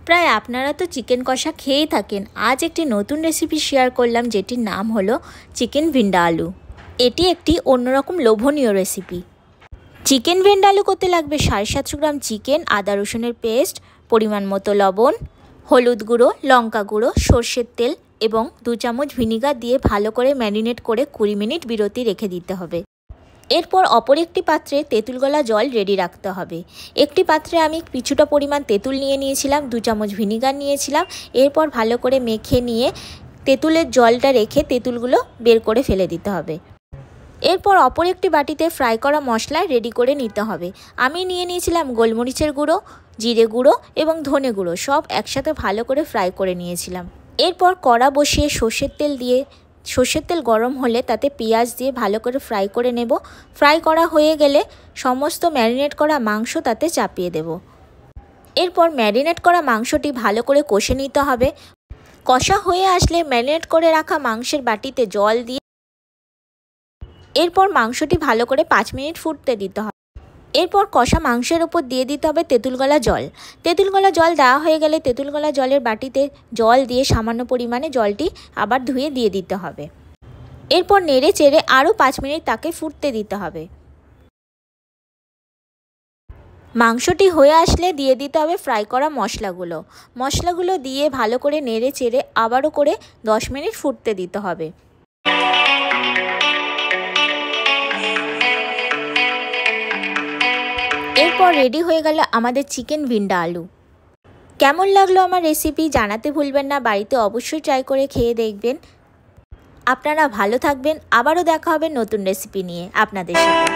প্রায় আপনারা তো চিকেন কষা খেয়েই থাকেন। আজ একটি নতুন রেসিপি শেয়ার করলাম, যেটির নাম হলো চিকেন ভিন্ডা আলু। এটি একটি অন্যরকম লোভনীয় রেসিপি। চিকেন ভিন্ডা আলু করতে লাগবে 750 গ্রাম চিকেন, আদা রসুনের পেস্ট, পরিমাণ মতো লবণ, হলুদ গুঁড়ো, লঙ্কা গুঁড়ো, সর্ষের তেল এবং 2 চামচ ভিনিগার দিয়ে ভালো করে ম্যারিনেট করে 20 মিনিট বিরতি রেখে দিতে হবে। এরপর অপর একটি পাত্রে তেঁতুল গলা জল রেডি রাখতে হবে। একটি পাত্রে আমি কিছুটা পরিমাণ তেঁতুল নিয়ে নিয়েছিলাম, 2 চামচ ভিনিগার নিয়েছিলাম। এরপর ভালো করে মেখে নিয়ে তেঁতুলের জলটা রেখে তেঁতুলগুলো বের করে ফেলে দিতে হবে। এরপর অপর একটি বাটিতে ফ্রাই করা মশলা রেডি করে নিতে হবে। আমি নিয়ে নিয়েছিলাম গোলমরিচের গুঁড়ো, জিরে গুঁড়ো এবং ধনে গুঁড়ো, সব একসাথে ভালো করে ফ্রাই করে নিয়েছিলাম। এরপর কড়া বসিয়ে সর্ষের তেল গরম হলে তাতে পেঁয়াজ দিয়ে ভালো করে ফ্রাই করে নেব। ফ্রাই করা হয়ে গেলে সমস্ত ম্যারিনেট করা মাংস তাতে চাপিয়ে দেব। এরপর ম্যারিনেট করা মাংসটি ভালো করে কষে নিতে হবে। কষা হয়ে আসলে ম্যারিনেট করে রাখা মাংসের বাটিতে জল দিয়ে এরপর মাংসটি ভালো করে 5 মিনিট ফুটতে দিতে হবে। এরপর কষা মাংসের ওপর দিয়ে দিতে হবে তেঁতুল গলা জল। তেঁতুল গলা জল দেওয়া হয়ে গেলে তেঁতুল গলা জলের বাটিতে জল দিয়ে সামান্য পরিমাণে জলটি আবার ধুয়ে দিয়ে দিতে হবে। এরপর নেড়ে চেড়ে আরও 5 মিনিট তাকে ফুটতে দিতে হবে। মাংসটি হয়ে আসলে দিয়ে দিতে হবে ফ্রাই করা মশলাগুলো দিয়ে ভালো করে নেড়ে চেড়ে আবারও করে 10 মিনিট ফুটতে দিতে হবে। এরপর রেডি হয়ে গেল আমাদের চিকেন ভিন্ডা আলু। কেমন লাগলো আমার রেসিপি জানাতে ভুলবেন না। বাড়িতে অবশ্যই ট্রাই করে খেয়ে দেখবেন। আপনারা ভালো থাকবেন। আবারও দেখা হবে নতুন রেসিপি নিয়ে আপনাদের সাথে।